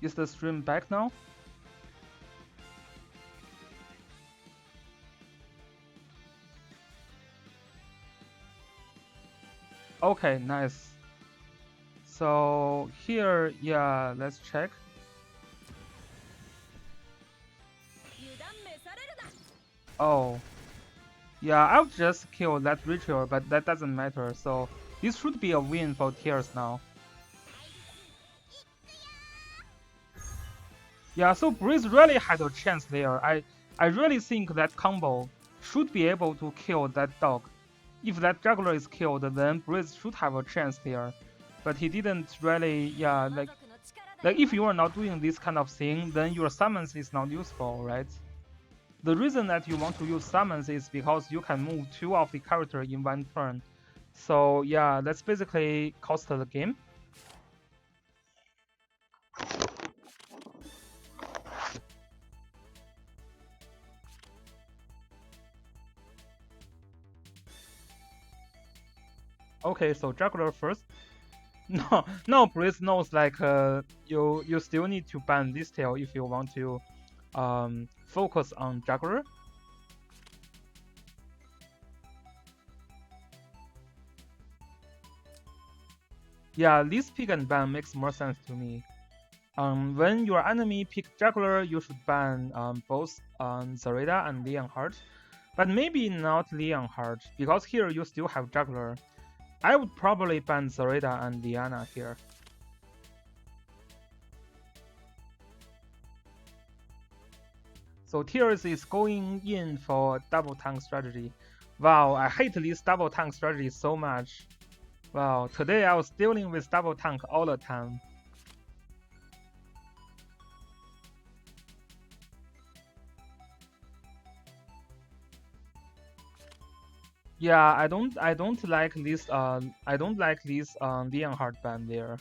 Is the stream back now? Okay, nice. So here, yeah, let's check. Oh, yeah, I'll just kill that ritual, but that doesn't matter. So this should be a win for Tears now. Yeah, so Breeze really had a chance there. I really think that combo should be able to kill that dog. If that juggler is killed, then Breeze should have a chance there. But he didn't really, yeah, like if you are not doing this kind of thing, then your summons is not useful, right? The reason that you want to use summons is because you can move 2 of the character in 1 turn. So yeah, that's basically cost the game. Okay, so juggler first. No, Breeze knows like you still need to ban this tail if you want to focus on juggler. Yeah, this pick and ban makes more sense to me. When your enemy pick juggler, you should ban both Zareda and Leonhardt, but maybe not Leonhardt because here you still have juggler. I would probably ban Zareda and Diana here. So Tears is going in for double tank strategy. Wow, I hate this double tank strategy so much. Wow, today I was dealing with double tank all the time. Yeah, I don't like this Leonhardt ban there.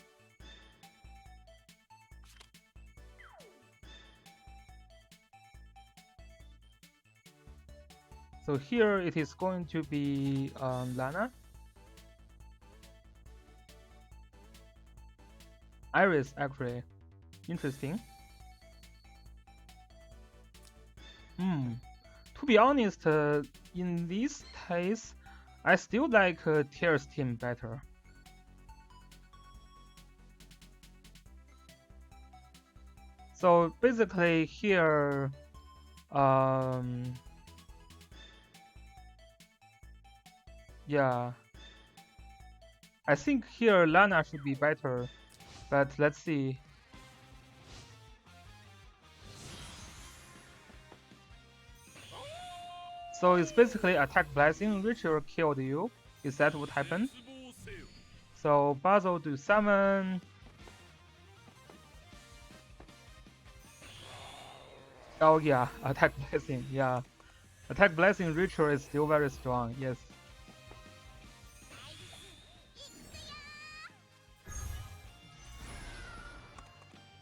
So here it is going to be Lana. Iris actually. Interesting. To be honest, in this case, I still like Tears team better. So basically here, yeah, I think here Lana should be better, but let's see. So it's basically attack blessing, Ritual killed you. Is that what happened? So Basil do summon. Oh yeah, attack blessing, yeah. Attack blessing Ritual is still very strong, yes.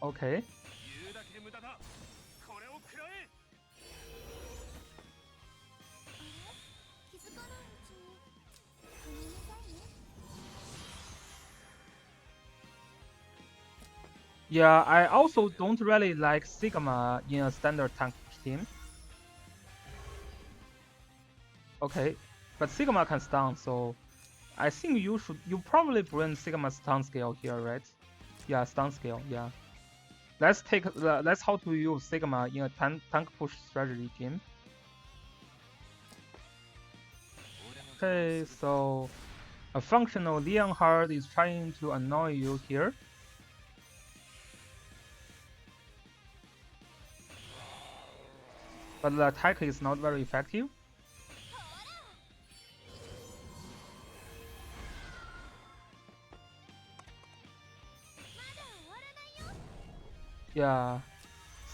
Okay. Yeah, I also don't really like Sigma in a standard tank team. Okay, but Sigma can stun, so I think you probably bring Sigma stun scale here, right? Yeah, stun scale, yeah. Let's how to use Sigma in a tank push strategy game. Okay, so a functional Leonhardt is trying to annoy you here. But the attack is not very effective. Yeah.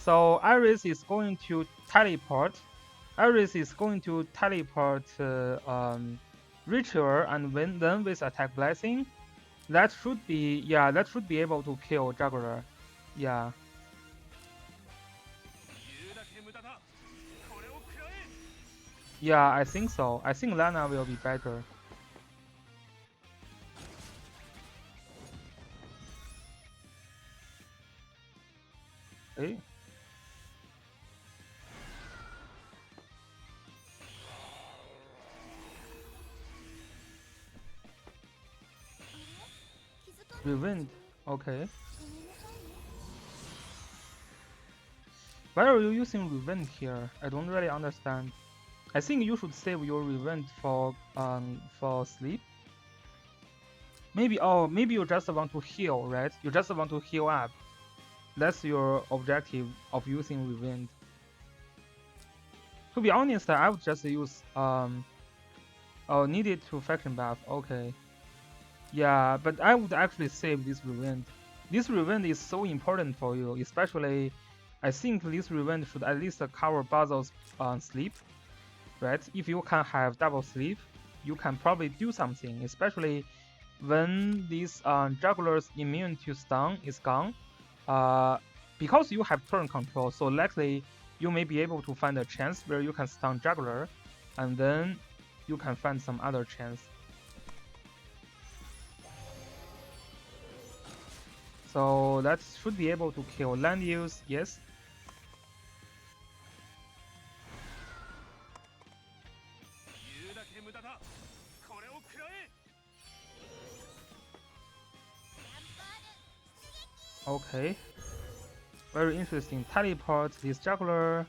So Iris is going to teleport. Iris is going to teleport Ritual and then with attack blessing. That should be able to kill Juggler. Yeah. Yeah, I think so. I think Lana will be better. Rewind. Okay. Why are you using Rewind here? I don't really understand. I think you should save your Rewind for sleep. Maybe maybe you just want to heal, right? You just want to heal up. That's your objective of using Rewind. To be honest, I would just use needed to faction buff. Okay. Yeah, but I would actually save this Rewind. This Rewind is so important for you, especially I think this Rewind should at least cover Basil's sleep, right? If you can have double sleep, you can probably do something, especially when this juggler's immune to stun is gone. Because you have turn control, so likely you may be able to find a chance where you can stun juggler, and then you can find some other chance. So that should be able to kill land use, yes. Okay. Very interesting. Teleport this juggler.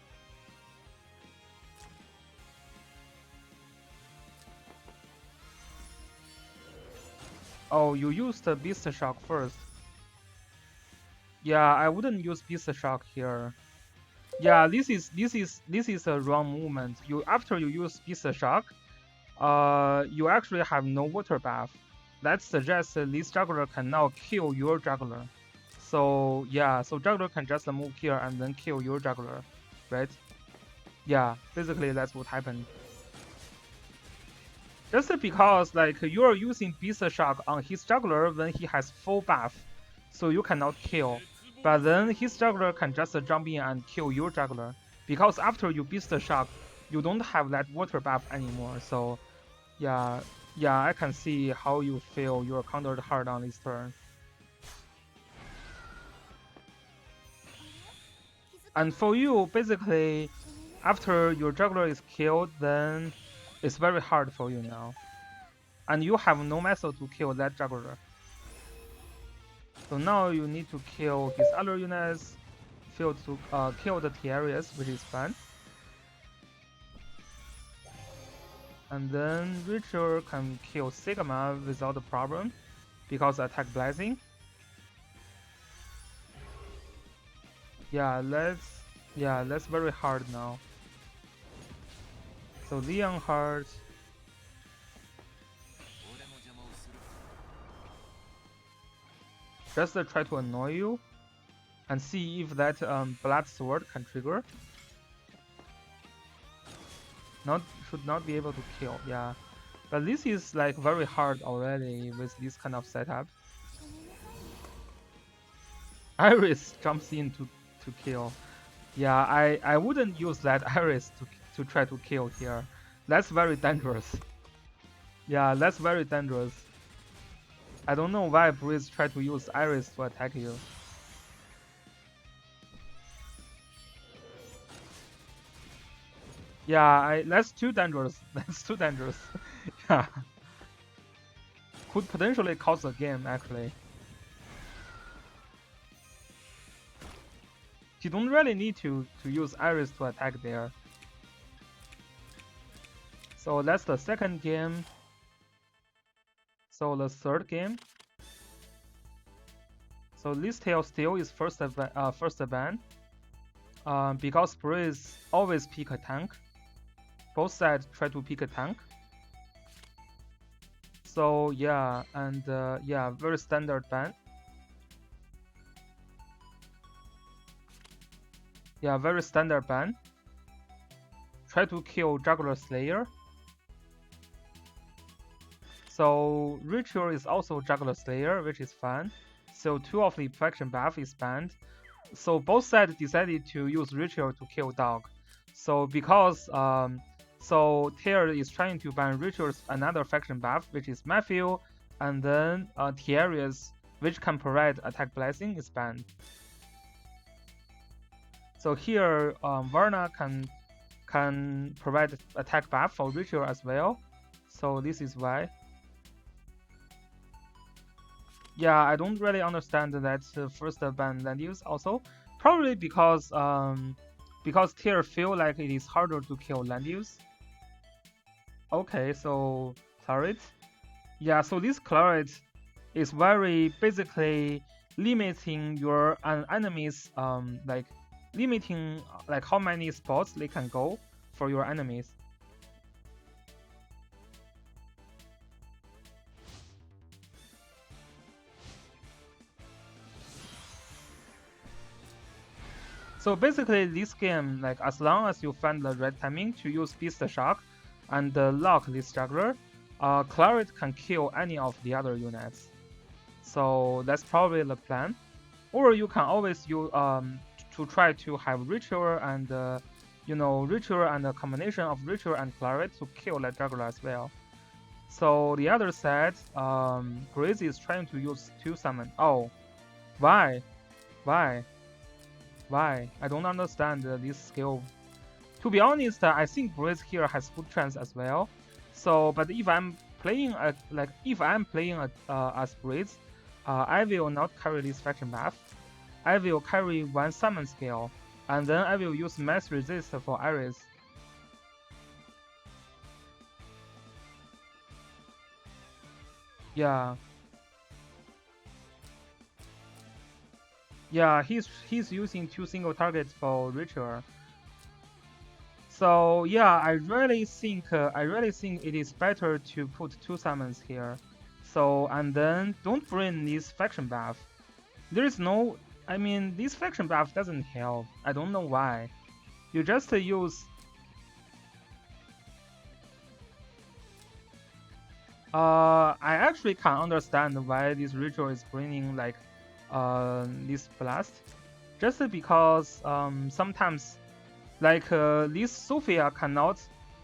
Oh, you used the Beast Shock first. Yeah, I wouldn't use Beast Shock here. Yeah, this is a wrong movement. After you use Beast Shock, you actually have no water buff. That suggests that this juggler can now kill your juggler. So yeah, so juggler can just move here and then kill your juggler, right? Yeah, basically that's what happened. Just because like you're using Beast Shock on his juggler when he has full buff, so you cannot kill. But then his juggler can just jump in and kill your juggler. Because after you Beast Shock, you don't have that water buff anymore. So yeah, I can see how you feel you're countered hard on this turn. And for you, basically, after your juggler is killed, then it's very hard for you now. And you have no method to kill that juggler. So now you need to kill his other units, kill the T-Areas, which is fun. And then Richard can kill Sigma without a problem, because attack Blessing. Yeah, that's very hard now. So Leon Heart. Just try to annoy you and see if that Blood Sword can trigger. Should not be able to kill, yeah. But this is like very hard already with this kind of setup. Iris jumps in to kill. Yeah, I wouldn't use that Iris to try to kill here. That's very dangerous. Yeah, that's very dangerous. I don't know why Breeze tried to use Iris to attack you. Yeah, that's too dangerous. That's too dangerous. Yeah. Could potentially cost the game, actually. You don't really need to use Iris to attack there. So that's the second game. So the third game. So this tail still is first ban. Because Breeze always pick a tank. Both sides try to pick a tank. So yeah, and yeah, very standard ban. Yeah, very standard ban. Try to kill Juggler Slayer. So Ritual is also Juggler Slayer, which is fun. So 2 of the faction buff is banned. So both sides decided to use Ritual to kill Dog. So because so Tear is trying to ban Ritual's another faction buff, which is Matthew, and then Tierra's, which can provide attack blessing, is banned. So here Varna can provide attack buff for Ritual as well. So this is why. Yeah, I don't really understand that first ban land use also. Probably because tier feel like it is harder to kill land use. Okay, so Claret. Yeah, so this Claret is very basically limiting your enemies like limiting like how many spots they can go for your enemies. So basically, this game, like as long as you find the right timing to use Beast Shock and lock this juggler, Claret can kill any of the other units. So that's probably the plan. Or you can always use to try to have Ritual and Ritual and a combination of Ritual and Claret to kill that juggler as well. So the other side, Grace is trying to use two summon. Oh, why? Why? Why? I don't understand this skill. To be honest, I think Breeze here has good chance as well. So, but if I'm playing as Breeze, I will not carry this faction buff. I will carry one summon skill, and then I will use mass resist for Iris. Yeah, yeah, he's using two single targets for Ritual. So yeah, I really think it is better to put two summons here. So and then don't bring this faction buff. There is no, I mean this faction buff doesn't help. I don't know why. You just use. I actually can understand why this ritual is bringing like this blast, just because sometimes like this Sophia cannot,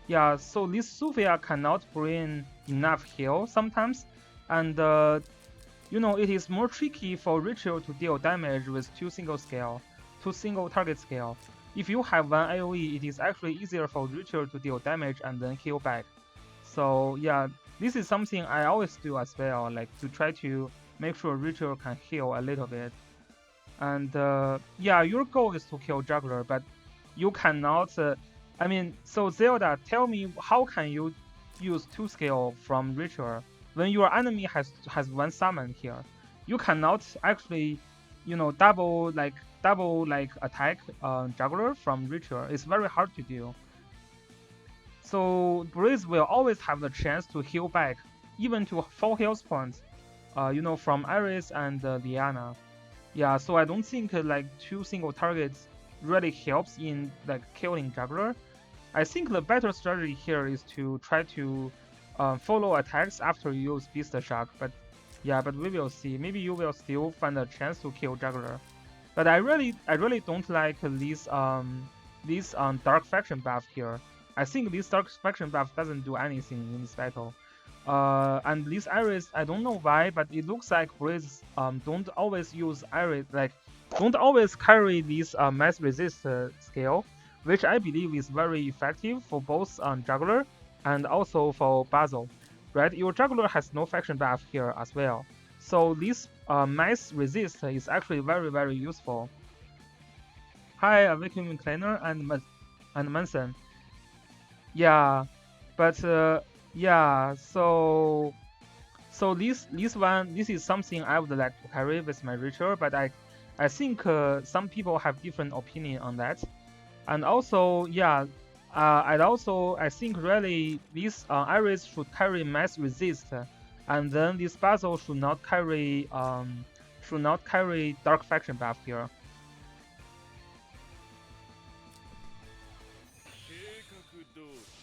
yeah, so this Sophia cannot bring enough heal sometimes, and it is more tricky for Ritual to deal damage with two single target scale. If you have one AoE, it is actually easier for Ritual to deal damage and then heal back. So yeah, this is something I always do as well, like to try to make sure Ritual can heal a little bit. And yeah, your goal is to kill Juggler, but you cannot. I mean, so Zelda, tell me how can you use two scale from Ritual when your enemy has one summon here? You cannot actually, double like attack Juggler from Ritual. It's very hard to do. So Breeze will always have the chance to heal back, even to full health points. From Iris and Diana. Yeah, so I don't think like two single targets really helps in like killing Juggler. I think the better strategy here is to try to follow attacks after you use Beast Shock. But yeah, but we will see. Maybe you will still find a chance to kill Juggler. But I really don't like this Dark Faction buff here. I think this Dark Faction buff doesn't do anything in this battle. And this Iris, I don't know why, but it looks like Breeze don't always use Iris, like don't always carry this mass resist skill, which I believe is very effective for both Juggler and also for Basil. Right, your Juggler has no faction buff here as well, so this mass resist is actually very very useful. Hi, Awakening Cleaner and Manson. Yeah, but yeah, so this is something I would like to carry with my ritual, but I think some people have different opinion on that, and also yeah, and also I think really this Iris should carry mass resist, and then this Basil should not carry dark faction buff here.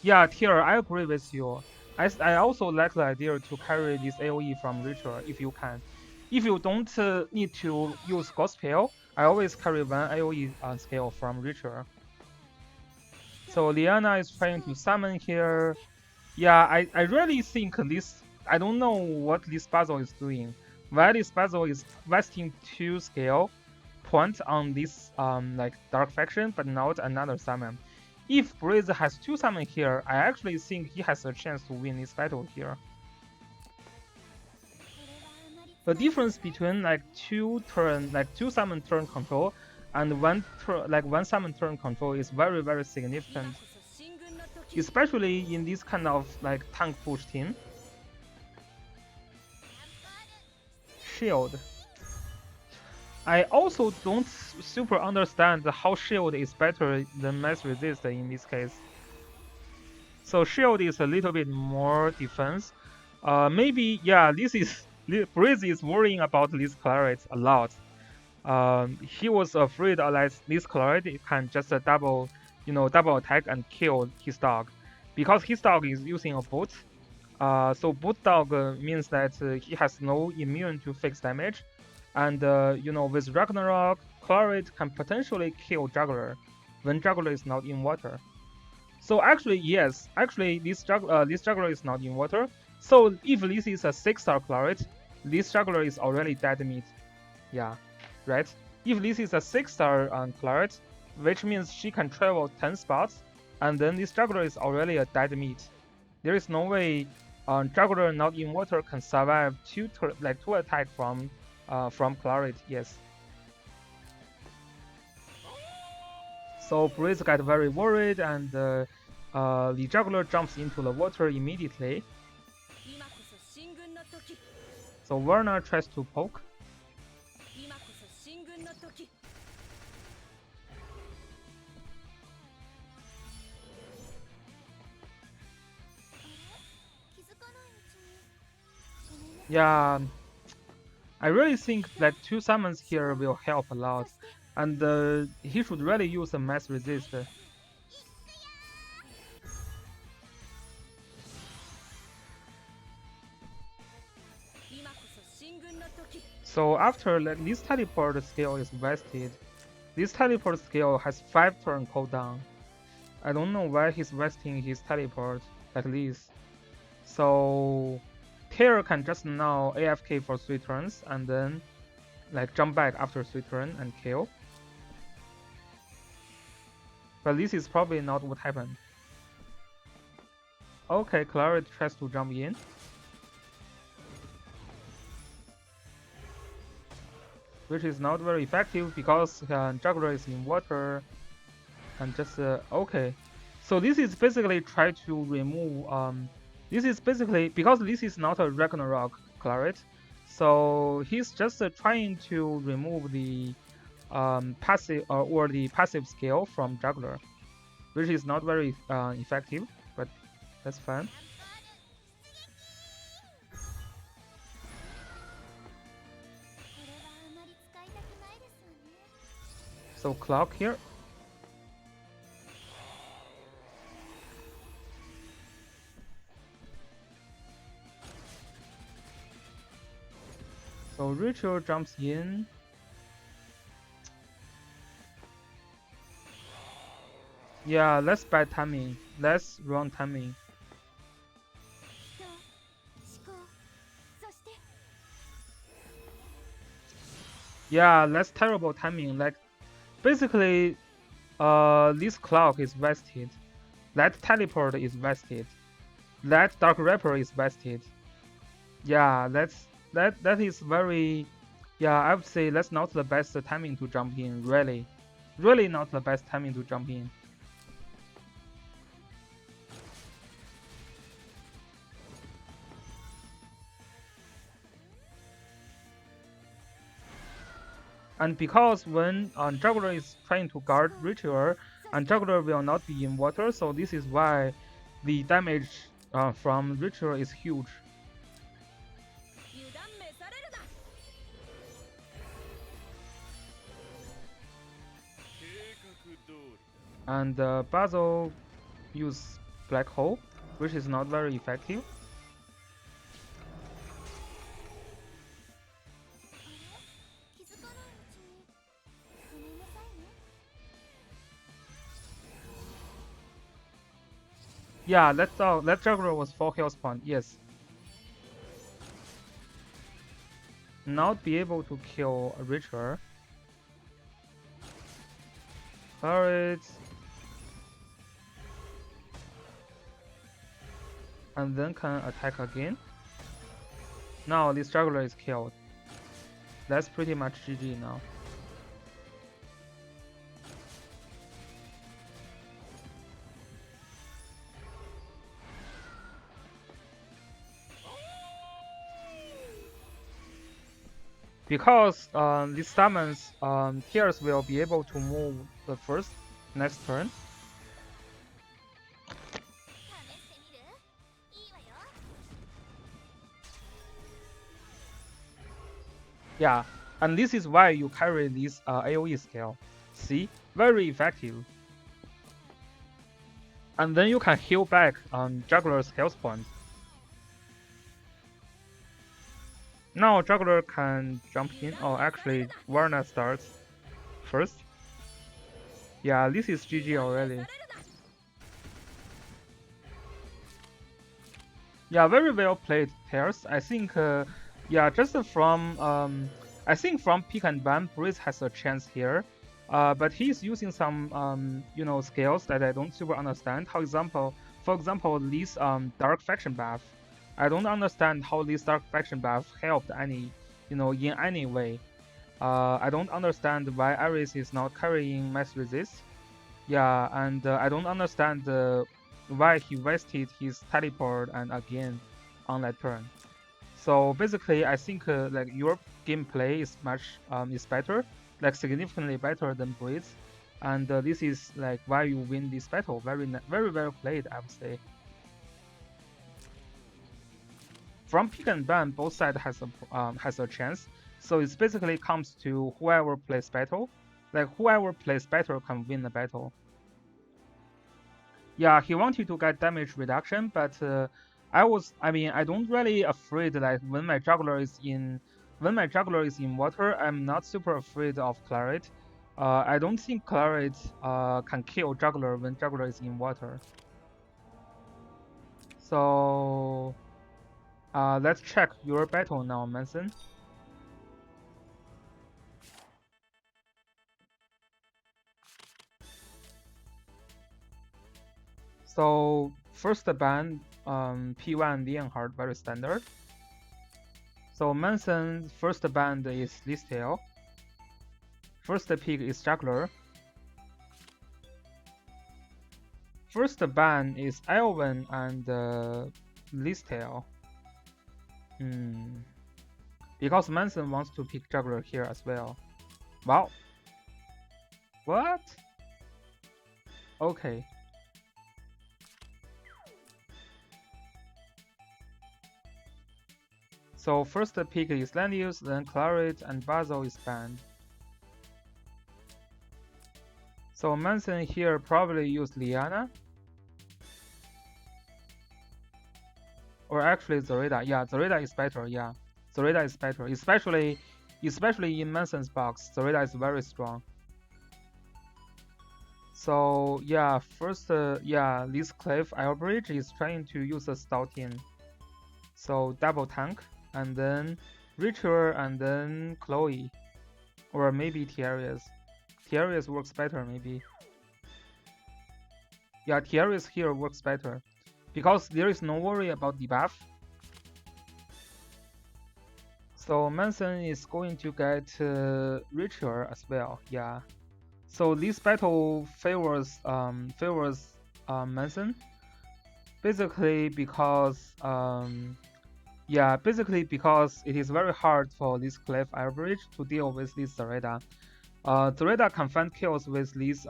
Yeah, Tier, I agree with you. I also like the idea to carry this AoE from Ritual if you can. If you don't need to use Gospel, I always carry one AoE skill from Ritual. So Liana is trying to summon here. Yeah, I really think this. I don't know what this puzzle is doing. Why this puzzle is wasting two skill point on this like Dark Faction, but not another summon. If Breeze has two summon here, I actually think he has a chance to win this battle here. the difference between like two summon turn control and one summon turn control is very, very significant, especially in this kind of like tank push team. Shield. I also don't super understand how shield is better than mass resist in this case. So shield is a little bit more defense. Maybe yeah, this is Breeze is worrying about this Claret a lot. He was afraid that this Claret can just double attack and kill his dog, because his dog is using a boot. So boot dog means that he has no immune to fixed damage, and with Ragnarok, Claret can potentially kill Juggler when Juggler is not in water. So actually, yes, this Juggler is not in water. So if this is a 6-star Claret, this Juggler is already dead meat. Yeah, right? If this is a 6-star Claret, which means she can travel 10 spots, and then this Juggler is already a dead meat. There is no way Juggler not in water can survive two attack from Claret. Yes. So Breeze got very worried, and the Juggler jumps into the water immediately. So Werner tries to poke. Yeah, I really think that 2 summons here will help a lot, and he should really use a mass resist. So after this teleport skill is vested, this teleport skill has 5 turn cooldown. I don't know why he's vesting his teleport like this. So Tear can just now AFK for 3 turns and then like jump back after 3 turns and kill. But this is probably not what happened. Okay, Claret tries to jump in. Which is not very effective because Juggler is in water. And just okay. So this is basically try to remove this is basically because this is not a Ragnarok Claret, so he's just trying to remove the passive or the passive skill from Juggler, which is not very effective, but that's fine. So clock here. So Rachel jumps in. Yeah, let's bad timing. Let's wrong timing. Yeah, that's terrible timing. Like, basically, this clock is vested. That teleport is vested. That Dark Rapper is vested. Yeah, that is very. Yeah, I would say that's not the best timing to jump in. Really not the best timing to jump in. And because when Juggler is trying to guard Ritual, and Juggler will not be in water, so this is why the damage from Ritual is huge. And Basil use Black Hole, which is not very effective. Yeah, that's all. That Juggler was 4 health point. Yes. Not be able to kill a Ritual. Alright. And then can attack again. Now this Juggler is killed. That's pretty much GG now. Because these summons, Tears will be able to move the first next turn. Yeah, and this is why you carry this AoE skill. See, very effective. And then you can heal back on Juggler's health point. Now Juggler can jump in. Oh, actually, Warner starts first. Yeah, this is GG already. Yeah, very well played, Tears. I think, yeah, just from I think from pick and ban, Breeze has a chance here. But he's using some skills that I don't super understand. For example, this dark faction buff. I don't understand how this dark faction buff helped in any way. I don't understand why Ares is not carrying mass resist. Yeah, and I don't understand why he wasted his teleport and again on that turn. So basically, I think like your gameplay is is better, like significantly better than Breeze, and this is like why you win this battle. Very well played, I would say. From pick and ban, both sides has a chance. So it basically comes to whoever plays battle. Like whoever plays battle can win the battle. Yeah, he wanted to get damage reduction, but I don't really afraid like when my juggler is in water, I'm not super afraid of Claret. I don't think Claret can kill juggler when juggler is in water. So let's check your battle now, Manson. So first ban P1 Leonhard, very standard. So Manson's first band is Listiel. First pick is Juggler. First ban is Elven and Listiel. Because Manson wants to pick Juggler here as well. Wow. What? Okay. So first pick is Landius, then Claret, and Basil is banned. So Manson here probably used Liana. Or actually Zorida. Yeah, Zorida is better, yeah. Zorida is better. Especially in Manson's box. Zorida is very strong. So yeah, first this Cliff Bridge is trying to use a Stoutin. So double tank and then Ritual and then Chloe. Or maybe Tiarius. Tiarius works better maybe. Yeah, Tiarius here works better. Because there is no worry about debuff. So Manson is going to get Ritual as well, yeah. So this battle favors Manson, basically because it is very hard for this Cliff Bridge to deal with this Zareda. Zareda can find kills with these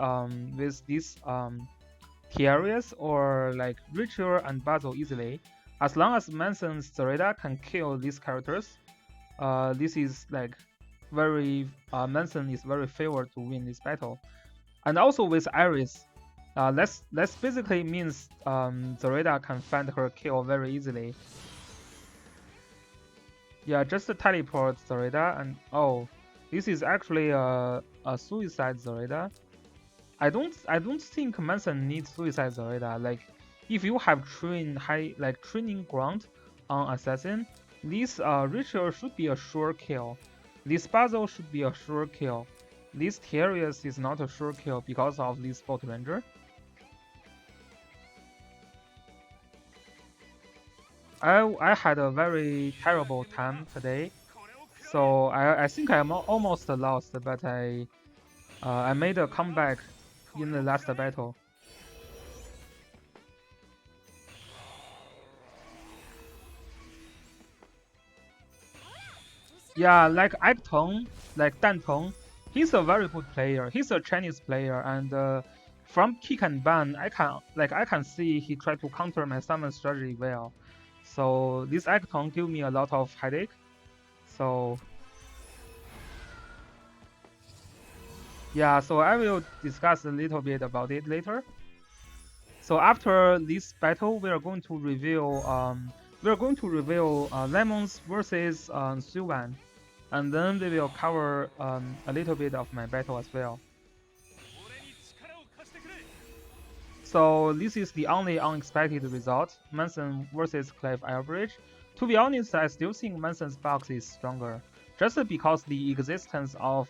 Tiarius or like Ritual and Basil easily. As long as Manson's Zareda can kill these characters, this is like Manson is very favored to win this battle. And also with Iris, that's basically means Zareda can find her kill very easily. Yeah, just teleport Zareda and oh, this is actually a suicide Zareda. I don't think Manson needs suicide Zareda. Like if you have training ground on assassin, this ritual should be a sure kill. This puzzle should be a sure kill. This Terius is not a sure kill because of this Bolt Ranger. I had a very terrible time today, So I think I'm almost lost, but I made a comeback in the last battle. Yeah, like Acton, like Dan Tong, he's a very good player. He's a Chinese player, and from kick and ban, I can see he tried to counter my summon strategy well. So this Acton give me a lot of headache. So yeah, so I will discuss a little bit about it later. So after this battle, we are going to reveal Lemons versus Suwan, and then we will cover a little bit of my battle as well. So this is the only unexpected result, Manson versus Cliff Average. To be honest, I still think Manson's box is stronger, just because the existence of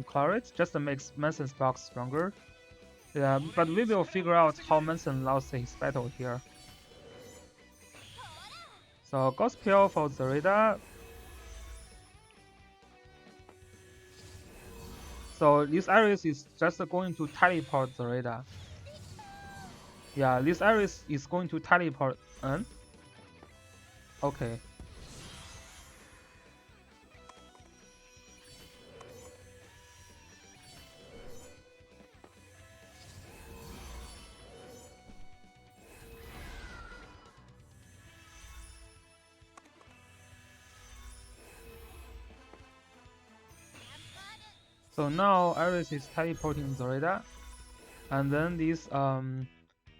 Claret just makes Manson's box stronger. Yeah, but we will figure out how Manson lost his battle here. So Ghost Pill for Zarida. So this Iris is just going to teleport Zarida. Yeah, this Iris is going to teleport. Okay. So now Iris is teleporting Zarida, and then this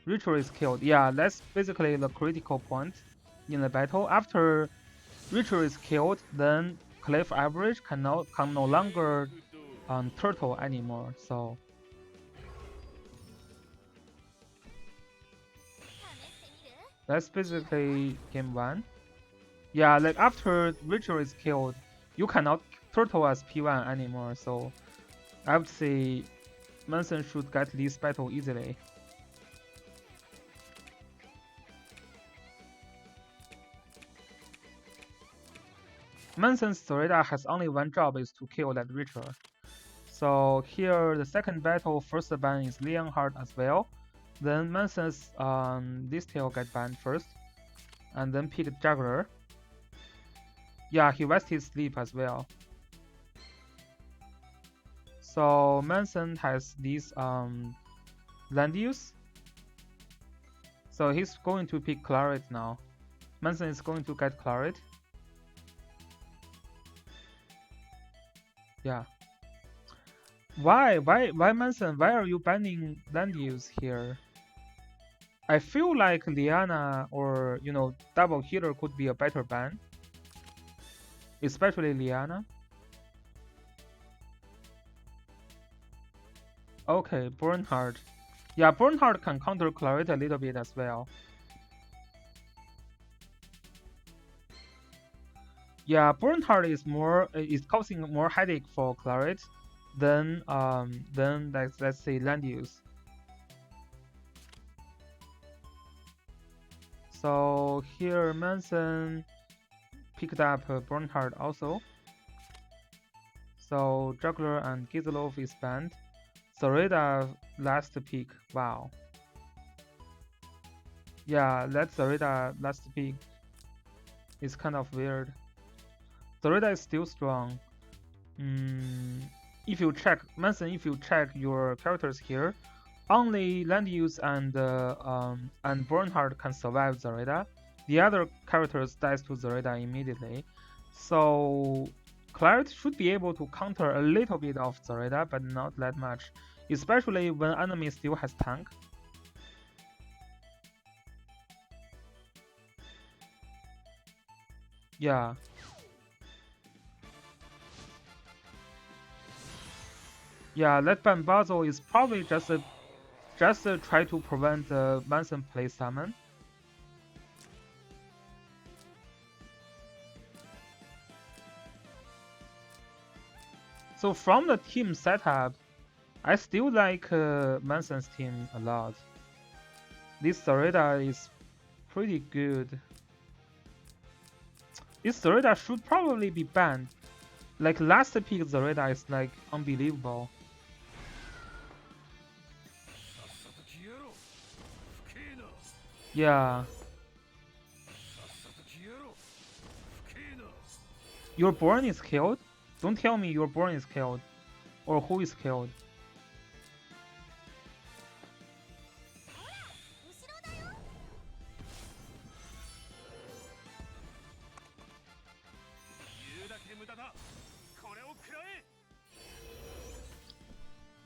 Ritual is killed. Yeah, that's basically the critical point in the battle. After Ritual is killed, then Cliff Average can no longer turtle anymore. So that's basically game one. Yeah, like after Ritual is killed, you cannot turtle as P1 anymore. So I would say Manson should get this battle easily. Manson's Zorida has only one job, is to kill that Ritual. So here the second battle, first ban is Leonhard as well. Then Manson's this tail get banned first, and then pick Juggler. Yeah, he rested sleep as well. So Manson has this land use. So he's going to pick Claret now. Manson is going to get Claret. Yeah. Why Manson? Why are you banning land use here? I feel like Liana or double healer could be a better ban, especially Liana. Okay, Bernhard. Yeah, Bernhard can counter Claret a little bit as well. Yeah, Bernhard is causing more headache for Claret than let's say land use. So here Manson picked up Bernhard also. So Juggler and Gizlov is banned. Zareda last pick. Wow. Yeah, that's Zareda last pick. It's kind of weird. Zareda is still strong. If you check Manson, if you check your characters here, only land use and Bernhard can survive Zareda. The other characters dies to Zareda immediately. So Claret should be able to counter a little bit of Zareda, but not that much, especially when enemy still has tank. Yeah. Yeah, that Bambazo is probably just try to prevent the Manson play summon. So from the team setup, I still like Manson's team a lot. This Zareda is pretty good. This Zareda should probably be banned. Like last pick Zareda is like unbelievable. Yeah. Your born is killed? Don't tell me your born is killed. Or who is killed.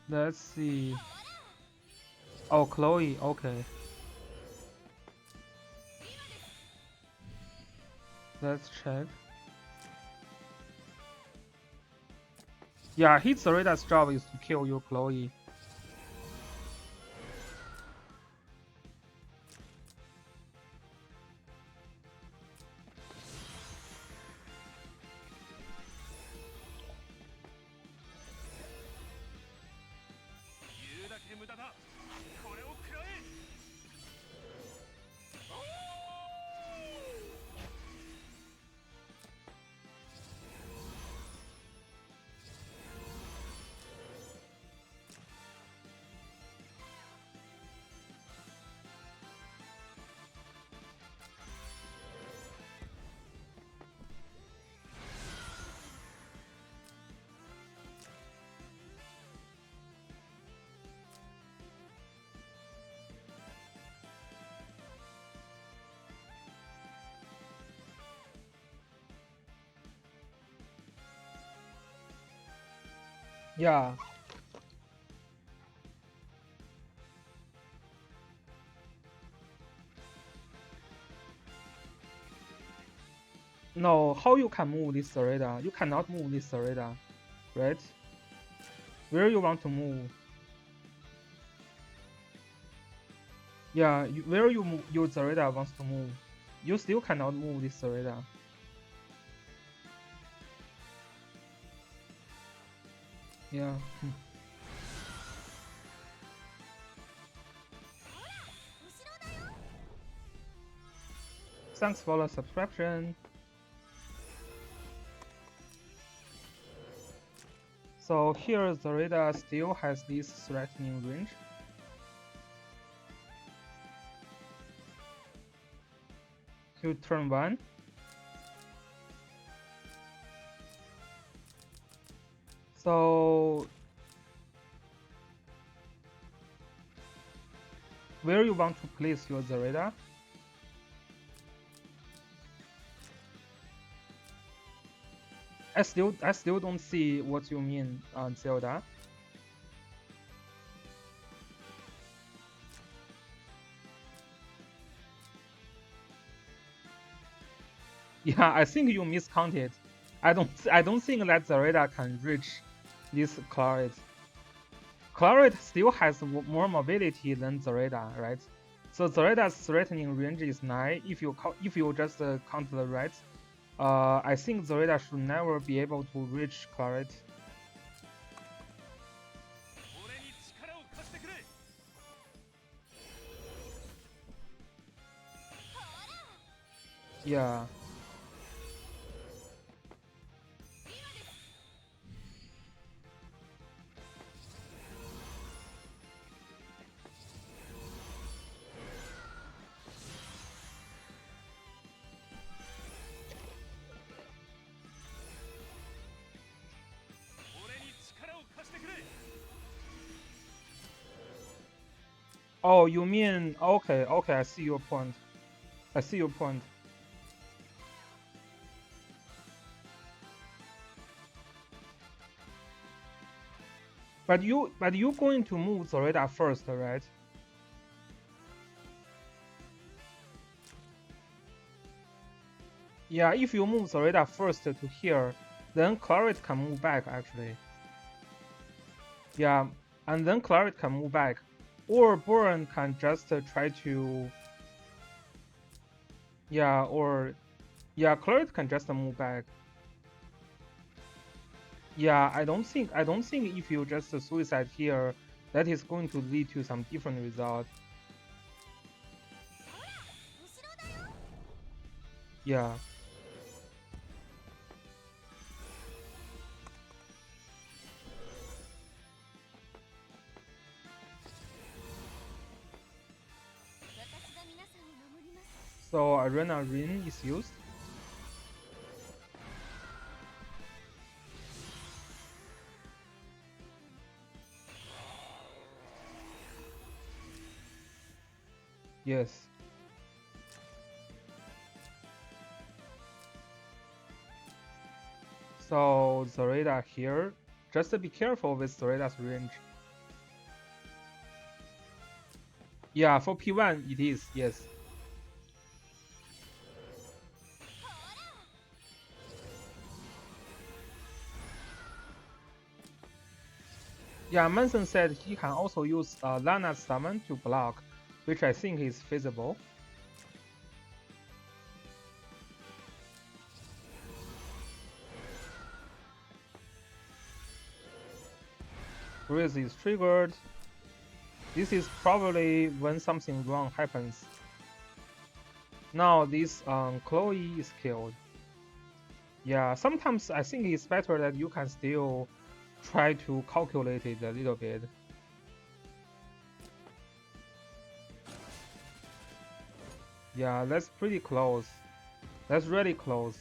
Let's see. Oh, Chloe, okay. Let's check. Yeah, his Zareda's job is to kill your Chloe. Yeah. No, how you can move this Zareda? You cannot move this Zareda, right? Where you want to move? Yeah, where you move, your Zareda wants to move. You still cannot move this Zareda. Yeah. Thanks for the subscription. So here Zareda still has this threatening range. To turn 1. So where you want to place your Zareda? I still don't see what you mean on Zelda. Yeah, I think you miscounted. I don't think that Zareda can reach this Claret. Claret still has more mobility than Zareda, right? So Zareda's threatening range is 9. If you just count the reds, I think Zareda should never be able to reach Claret. Yeah. Oh, you mean okay, okay, I see your point. I see your point. But you going to move Zoreda first, right? Yeah, if you move Zoreda first to here, then Claret can move back actually. Yeah, and then Claret can move back. Or Boran can just try to yeah, or yeah, Claret can just move back. Yeah, I don't think if you just suicide here, that is going to lead to some different result. Yeah. So Arena Ring is used. Yes. So Zoreda here. Just be careful with Zoreda's range. Yeah, for P1 it is, yes. Yeah, Manson said he can also use Lana's summon to block, which I think is feasible. Breeze is triggered. This is probably when something wrong happens. Now this Chloe is killed. Yeah, sometimes I think it's better that you can still try to calculate it a little bit. Yeah, that's pretty close. That's really close.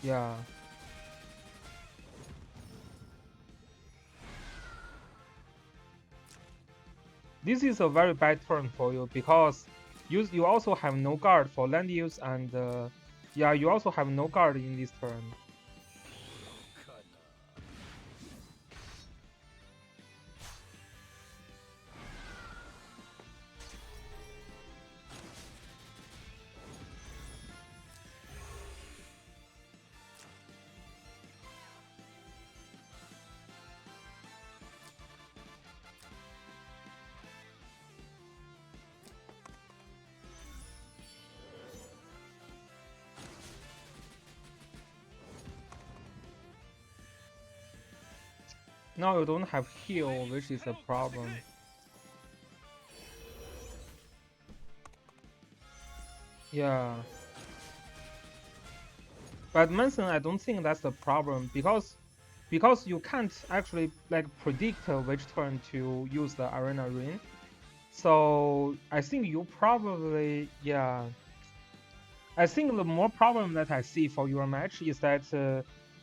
Yeah. This is a very bad turn for you because you also have no guard for land use and yeah, you also have no guard in this turn. Now you don't have heal, which is a problem. Yeah. But Manson, I don't think that's the problem because you can't actually like predict which turn to use the arena ring. So I think you probably yeah. I think the more problem that I see for your match is that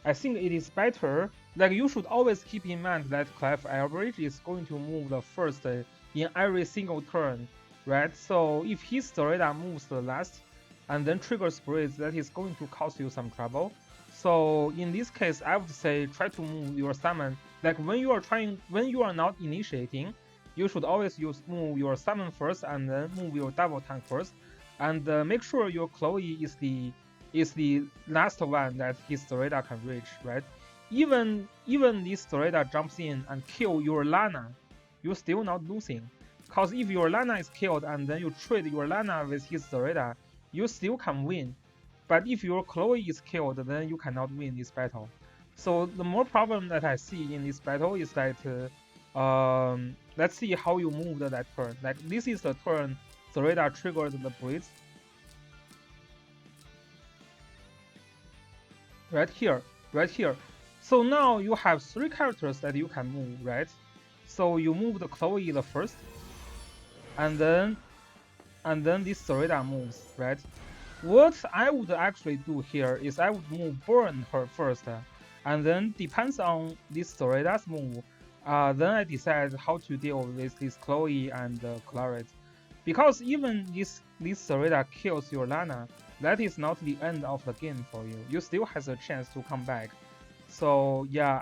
I think it is better. Like you should always keep in mind that Clef average is going to move the first in every single turn, right? So if his Storeda moves the last and then triggers Breeze, that is going to cause you some trouble. So in this case, I would say try to move your summon. Like when you are not initiating, you should always move your summon first and then move your double tank first and make sure your Chloe is the last one that his Storeda can reach, right? Even this Storeda jumps in and kill your Lana, you're still not losing. Cause if your Lana is killed and then you trade your Lana with his Storeda, you still can win. But if your Chloe is killed, then you cannot win this battle. So the more problem that I see in this battle is that let's see how you moved that turn. Like this is the turn the radar triggered the blitz right here, right here. So now you have three characters that you can move, right? So you move the Chloe the first, and then this Sarita moves, right? What I would actually do here is I would move burn her first, and then depends on this Sarita's move, then I decide how to deal with this Chloe and Claret. Because even this Sarita kills your Lana, that is not the end of the game for you. You still has a chance to come back. So yeah,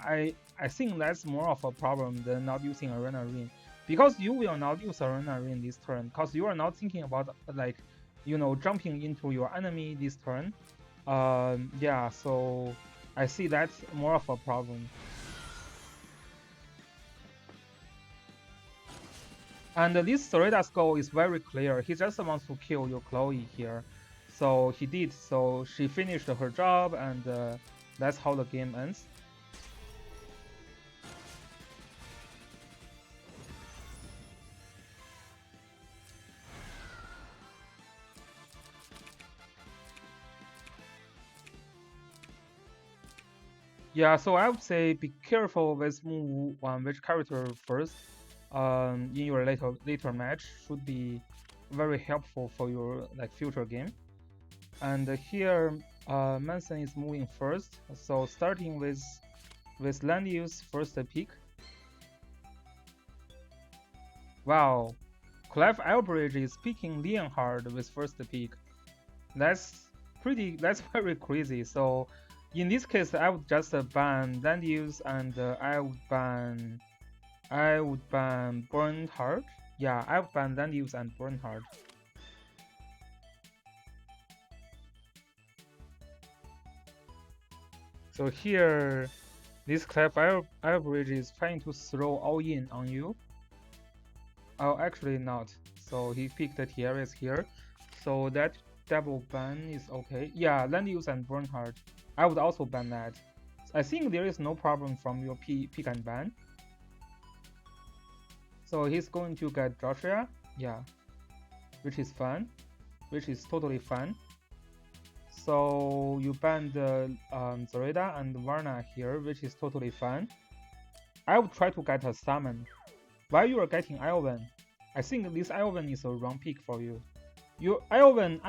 I think that's more of a problem than not using Arena Ring. Because you will not use Arena Ring this turn, because you are not thinking about like jumping into your enemy this turn. Yeah, so I see that's more of a problem. And this Soreda's goal is very clear. He just wants to kill your Chloe here. So he did. So she finished her job, and that's how the game ends. Yeah, so I would say be careful with move on which character first. in your later match should be very helpful for your like future game. And here Manson is moving first, so starting with land use first pick. Wow, Clef Elbridge is picking Leonhard with first pick. That's very crazy. So in this case, I would just ban land use and I would ban Bernhard. Yeah, I would ban land use and Bernhard. So here, this Clef Elbridge is trying to throw all in on you. Oh, actually not. So he picked the TRS here. So that double ban is okay. Yeah, land use and Bernhard. I would also ban that. I think there is no problem from your pick and ban. So he's going to get Joshua. Yeah, which is fun. Which is totally fun. So you ban the Zoreda and Varna here, which is totally fun. I would try to get a summon. While you are getting Elven, I think this Elven is a wrong pick for you. Elven,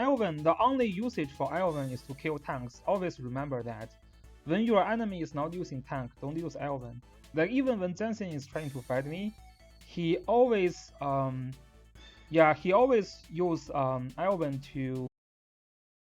the only usage for Elven is to kill tanks. Always remember that. When your enemy is not using tank, don't use Elven. Like even when Jensen is trying to fight me, he always use Elven to